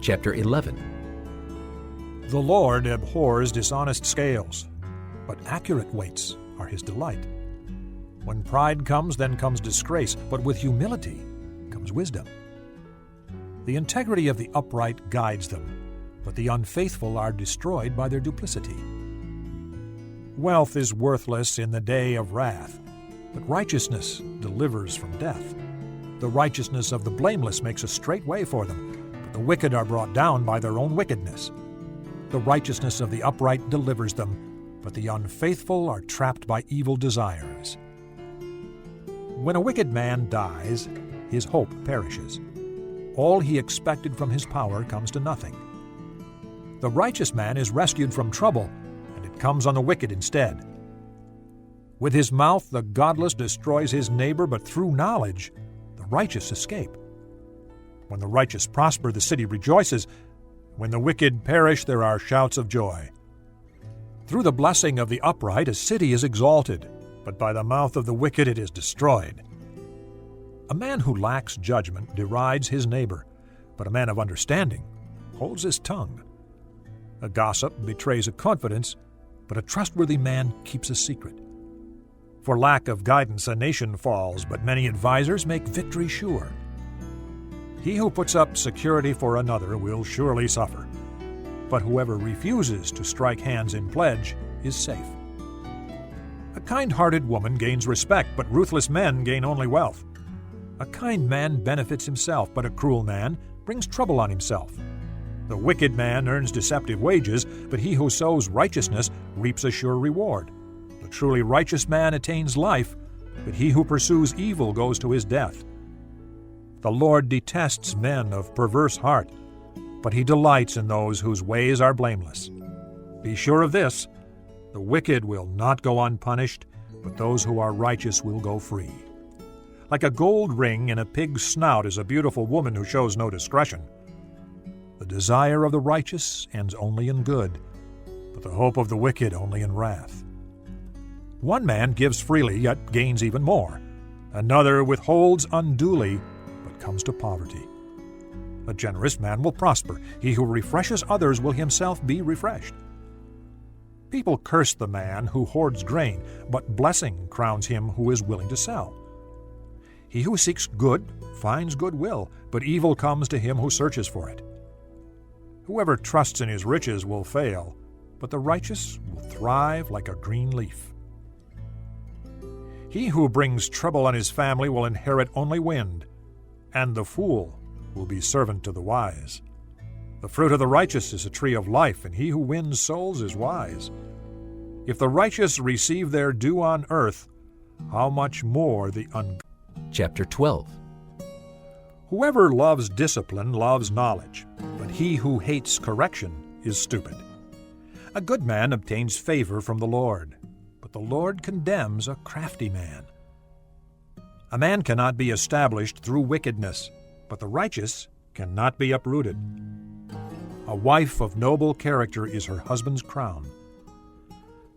Chapter 11. The Lord abhors dishonest scales, but accurate weights are his delight. When pride comes, then comes disgrace, but with humility comes wisdom. The integrity of the upright guides them, but the unfaithful are destroyed by their duplicity. Wealth is worthless in the day of wrath, but righteousness delivers from death. The righteousness of the blameless makes a straight way for them, but the wicked are brought down by their own wickedness. The righteousness of the upright delivers them, but the unfaithful are trapped by evil desires. When a wicked man dies, his hope perishes. All he expected from his power comes to nothing. The righteous man is rescued from trouble, and it comes on the wicked instead. With his mouth the godless destroys his neighbor, but through knowledge the righteous escape. When the righteous prosper, the city rejoices. When the wicked perish, there are shouts of joy. Through the blessing of the upright a city is exalted, but by the mouth of the wicked it is destroyed. A man who lacks judgment derides his neighbor, but a man of understanding holds his tongue. A gossip betrays a confidence, but a trustworthy man keeps a secret. For lack of guidance a nation falls, but many advisers make victory sure. He who puts up security for another will surely suffer, but whoever refuses to strike hands in pledge is safe. A kind-hearted woman gains respect, but ruthless men gain only wealth. A kind man benefits himself, but a cruel man brings trouble on himself. The wicked man earns deceptive wages, but he who sows righteousness reaps a sure reward. The truly righteous man attains life, but he who pursues evil goes to his death. The Lord detests men of perverse heart, but he delights in those whose ways are blameless. Be sure of this: the wicked will not go unpunished, but those who are righteous will go free. Like a gold ring in a pig's snout is a beautiful woman who shows no discretion. The desire of the righteous ends only in good, but the hope of the wicked only in wrath. One man gives freely, yet gains even more. Another withholds unduly, but comes to poverty. A generous man will prosper. He who refreshes others will himself be refreshed. People curse the man who hoards grain, but blessing crowns him who is willing to sell. He who seeks good finds goodwill, but evil comes to him who searches for it. Whoever trusts in his riches will fail, but the righteous will thrive like a green leaf. He who brings trouble on his family will inherit only wind, and the fool will be servant to the wise. The fruit of the righteous is a tree of life, and he who wins souls is wise. If the righteous receive their due on earth, how much more the ungodly? Chapter 12. Whoever loves discipline loves knowledge, but he who hates correction is stupid. A good man obtains favor from the Lord, but the Lord condemns a crafty man. A man cannot be established through wickedness, but the righteous cannot be uprooted. A wife of noble character is her husband's crown,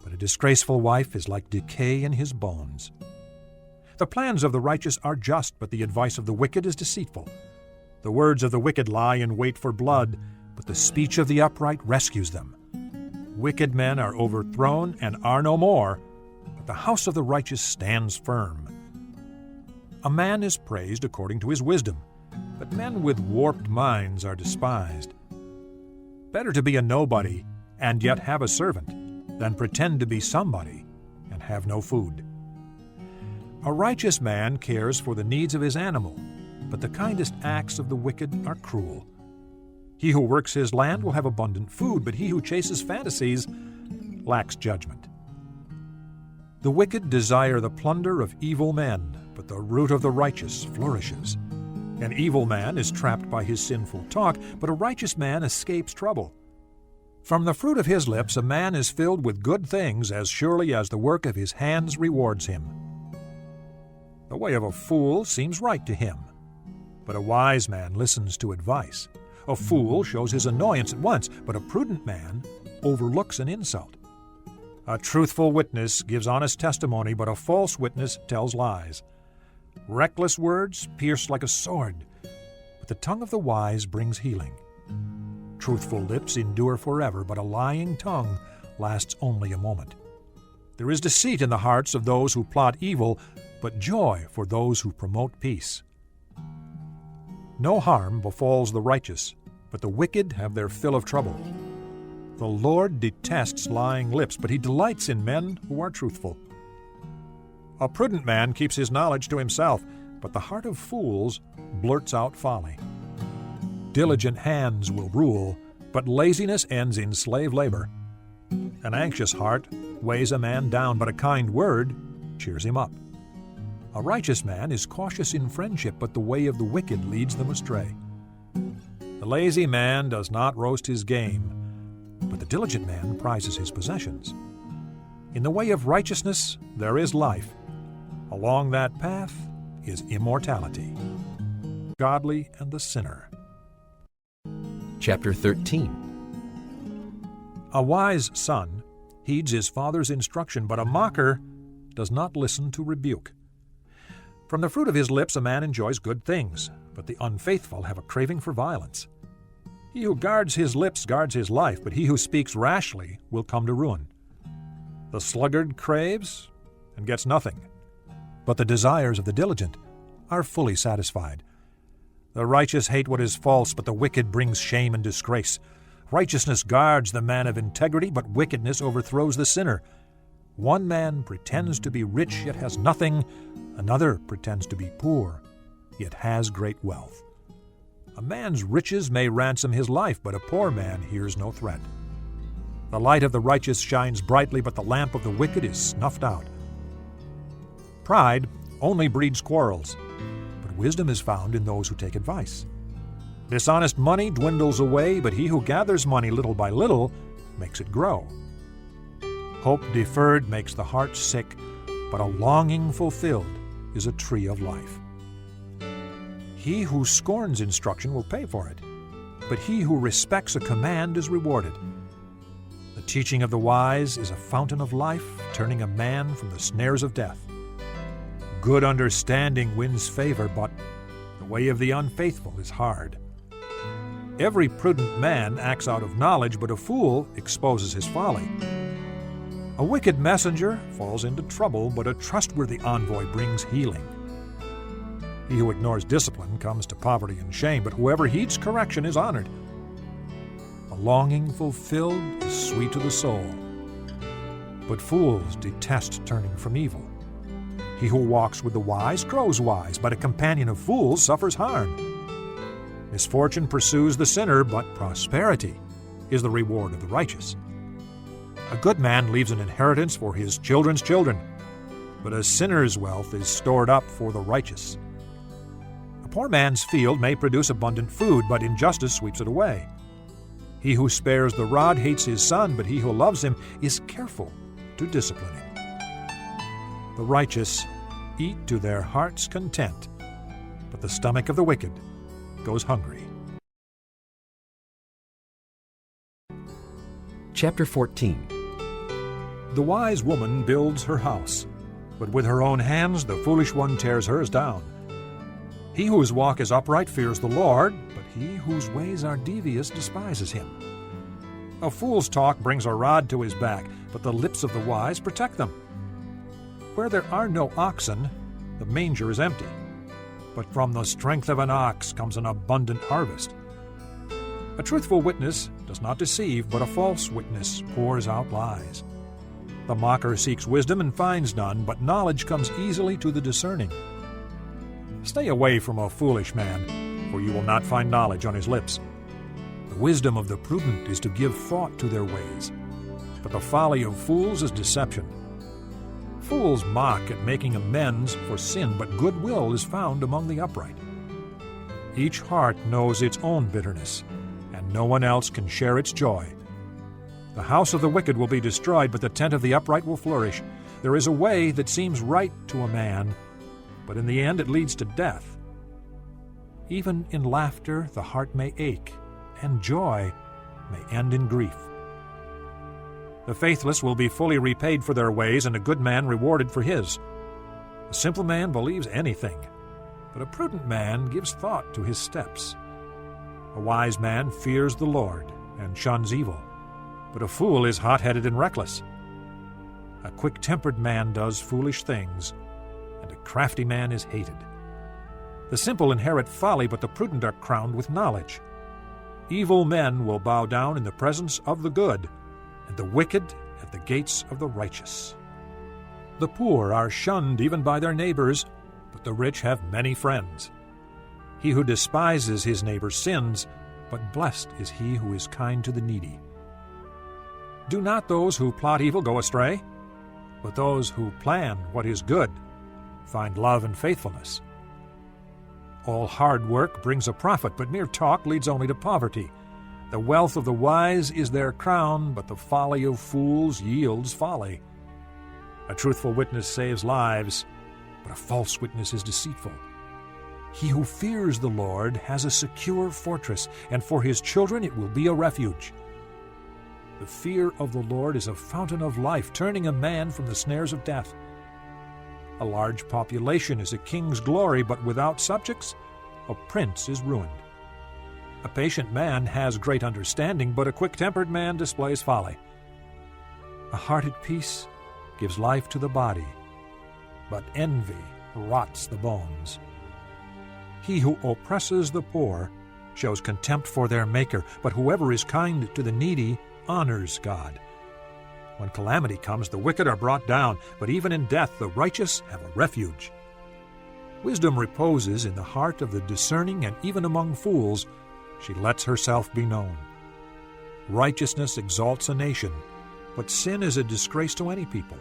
but a disgraceful wife is like decay in his bones. The plans of the righteous are just, but the advice of the wicked is deceitful. The words of the wicked lie in wait for blood, but the speech of the upright rescues them. Wicked men are overthrown and are no more, but the house of the righteous stands firm. A man is praised according to his wisdom, but men with warped minds are despised. Better to be a nobody and yet have a servant than pretend to be somebody and have no food. A righteous man cares for the needs of his animal, but the kindest acts of the wicked are cruel. He who works his land will have abundant food, but he who chases fantasies lacks judgment. The wicked desire the plunder of evil men, but the root of the righteous flourishes. An evil man is trapped by his sinful talk, but a righteous man escapes trouble. From the fruit of his lips a man is filled with good things as surely as the work of his hands rewards him. The way of a fool seems right to him, but a wise man listens to advice. A fool shows his annoyance at once, but a prudent man overlooks an insult. A truthful witness gives honest testimony, but a false witness tells lies. Reckless words pierce like a sword, but the tongue of the wise brings healing. Truthful lips endure forever, but a lying tongue lasts only a moment. There is deceit in the hearts of those who plot evil, but joy for those who promote peace. No harm befalls the righteous, but the wicked have their fill of trouble. The Lord detests lying lips, but he delights in men who are truthful. A prudent man keeps his knowledge to himself, but the heart of fools blurts out folly. Diligent hands will rule, but laziness ends in slave labor. An anxious heart weighs a man down, but a kind word cheers him up. A righteous man is cautious in friendship, but the way of the wicked leads them astray. The lazy man does not roast his game, but the diligent man prizes his possessions. In the way of righteousness there is life. Along that path is immortality. Godly and the sinner. Chapter 13. A wise son heeds his father's instruction, but a mocker does not listen to rebuke. From the fruit of his lips a man enjoys good things, but the unfaithful have a craving for violence. He who guards his lips guards his life, but he who speaks rashly will come to ruin. The sluggard craves and gets nothing, but the desires of the diligent are fully satisfied. The righteous hate what is false, but the wicked brings shame and disgrace. Righteousness guards the man of integrity, but wickedness overthrows the sinner. One man pretends to be rich, yet has nothing. Another pretends to be poor, yet has great wealth. A man's riches may ransom his life, but a poor man hears no threat. The light of the righteous shines brightly, but the lamp of the wicked is snuffed out. Pride only breeds quarrels, but wisdom is found in those who take advice. Dishonest money dwindles away, but he who gathers money little by little makes it grow. Hope deferred makes the heart sick, but a longing fulfilled is a tree of life. He who scorns instruction will pay for it, but he who respects a command is rewarded. The teaching of the wise is a fountain of life, turning a man from the snares of death. Good understanding wins favor, but the way of the unfaithful is hard. Every prudent man acts out of knowledge, but a fool exposes his folly. A wicked messenger falls into trouble, but a trustworthy envoy brings healing. He who ignores discipline comes to poverty and shame, but whoever heeds correction is honored. A longing fulfilled is sweet to the soul, but fools detest turning from evil. He who walks with the wise grows wise, but a companion of fools suffers harm. Misfortune pursues the sinner, but prosperity is the reward of the righteous. A good man leaves an inheritance for his children's children, but a sinner's wealth is stored up for the righteous. A poor man's field may produce abundant food, but injustice sweeps it away. He who spares the rod hates his son, but he who loves him is careful to discipline him. The righteous eat to their heart's content, but the stomach of the wicked goes hungry. Chapter 14. The wise woman builds her house, but with her own hands the foolish one tears hers down. He whose walk is upright fears the Lord, but he whose ways are devious despises him. A fool's talk brings a rod to his back, but the lips of the wise protect them. Where there are no oxen, the manger is empty, but from the strength of an ox comes an abundant harvest. A truthful witness does not deceive, but a false witness pours out lies. The mocker seeks wisdom and finds none, but knowledge comes easily to the discerning. Stay away from a foolish man, for you will not find knowledge on his lips. The wisdom of the prudent is to give thought to their ways, but the folly of fools is deception. Fools mock at making amends for sin, but goodwill is found among the upright. Each heart knows its own bitterness, and no one else can share its joy. The house of the wicked will be destroyed, but the tent of the upright will flourish. There is a way that seems right to a man, but in the end it leads to death. Even in laughter the heart may ache, and joy may end in grief. The faithless will be fully repaid for their ways, and a good man rewarded for his. A simple man believes anything, but a prudent man gives thought to his steps. A wise man fears the Lord and shuns evil, but a fool is hot-headed and reckless. A quick-tempered man does foolish things, and a crafty man is hated. The simple inherit folly, but the prudent are crowned with knowledge. Evil men will bow down in the presence of the good, and the wicked at the gates of the righteous. The poor are shunned even by their neighbors, but the rich have many friends. He who despises his neighbor sins, but blessed is he who is kind to the needy. Do not those who plot evil go astray? But those who plan what is good find love and faithfulness. All hard work brings a profit, but mere talk leads only to poverty. The wealth of the wise is their crown, but the folly of fools yields folly. A truthful witness saves lives, but a false witness is deceitful. He who fears the Lord has a secure fortress, and for his children it will be a refuge. The fear of the Lord is a fountain of life, turning a man from the snares of death. A large population is a king's glory, but without subjects, a prince is ruined. A patient man has great understanding, but a quick-tempered man displays folly. A heart at peace gives life to the body, but envy rots the bones. He who oppresses the poor shows contempt for their Maker, but whoever is kind to the needy honors God. When calamity comes, the wicked are brought down, but even in death the righteous have a refuge. Wisdom reposes in the heart of the discerning, and even among fools she lets herself be known. Righteousness exalts a nation, but sin is a disgrace to any people.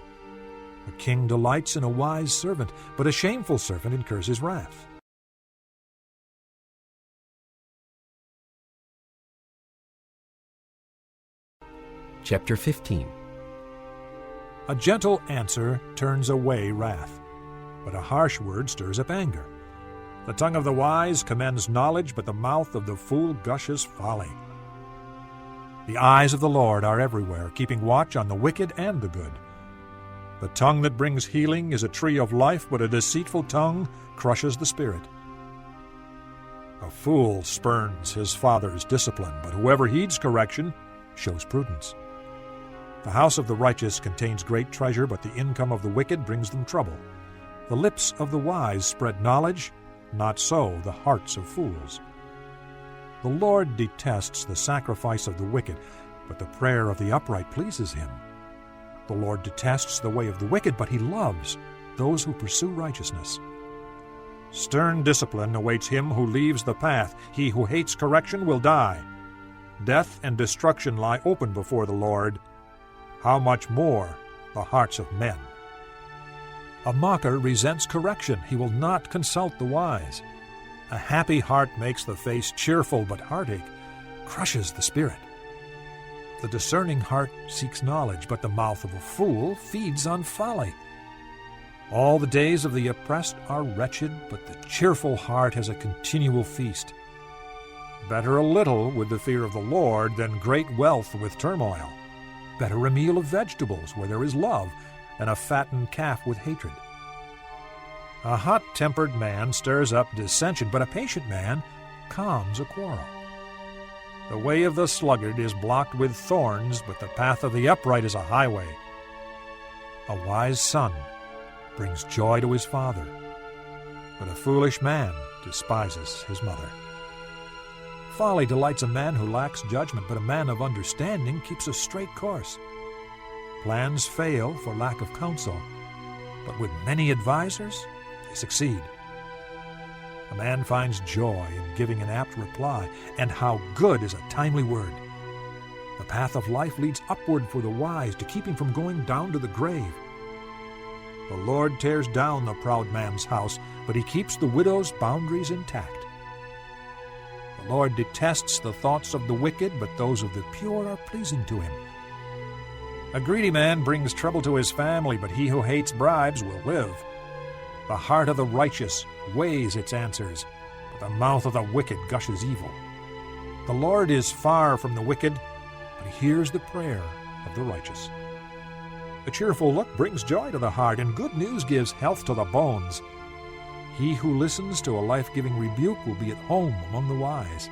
A king delights in a wise servant, but a shameful servant incurs his wrath. Chapter 15. A gentle answer turns away wrath, but a harsh word stirs up anger. The tongue of the wise commends knowledge, but the mouth of the fool gushes folly. The eyes of the Lord are everywhere, keeping watch on the wicked and the good. The tongue that brings healing is a tree of life, but a deceitful tongue crushes the spirit. A fool spurns his father's discipline, but whoever heeds correction shows prudence. The house of the righteous contains great treasure, but the income of the wicked brings them trouble. The lips of the wise spread knowledge, not so the hearts of fools. The Lord detests the sacrifice of the wicked, but the prayer of the upright pleases him. The Lord detests the way of the wicked, but he loves those who pursue righteousness. Stern discipline awaits him who leaves the path. He who hates correction will die. Death and destruction lie open before the Lord. How much more the hearts of men? A mocker resents correction. He will not consult the wise. A happy heart makes the face cheerful, but heartache crushes the spirit. The discerning heart seeks knowledge, but the mouth of a fool feeds on folly. All the days of the oppressed are wretched, but the cheerful heart has a continual feast. Better a little with the fear of the Lord than great wealth with turmoil. Better a meal of vegetables where there is love than a fattened calf with hatred. A hot-tempered man stirs up dissension, but a patient man calms a quarrel. The way of the sluggard is blocked with thorns, but the path of the upright is a highway. A wise son brings joy to his father, but a foolish man despises his mother. Folly delights a man who lacks judgment, but a man of understanding keeps a straight course. Plans fail for lack of counsel, but with many advisers, they succeed. A man finds joy in giving an apt reply, and how good is a timely word. The path of life leads upward for the wise to keep him from going down to the grave. The Lord tears down the proud man's house, but he keeps the widow's boundaries intact. The Lord detests the thoughts of the wicked, but those of the pure are pleasing to him. A greedy man brings trouble to his family, but he who hates bribes will live. The heart of the righteous weighs its answers, but the mouth of the wicked gushes evil. The Lord is far from the wicked, but he hears the prayer of the righteous. A cheerful look brings joy to the heart, and good news gives health to the bones. He who listens to a life-giving rebuke will be at home among the wise.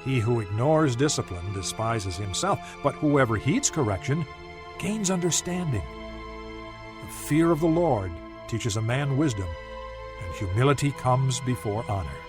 He who ignores discipline despises himself, but whoever heeds correction gains understanding. The fear of the Lord teaches a man wisdom, and humility comes before honor.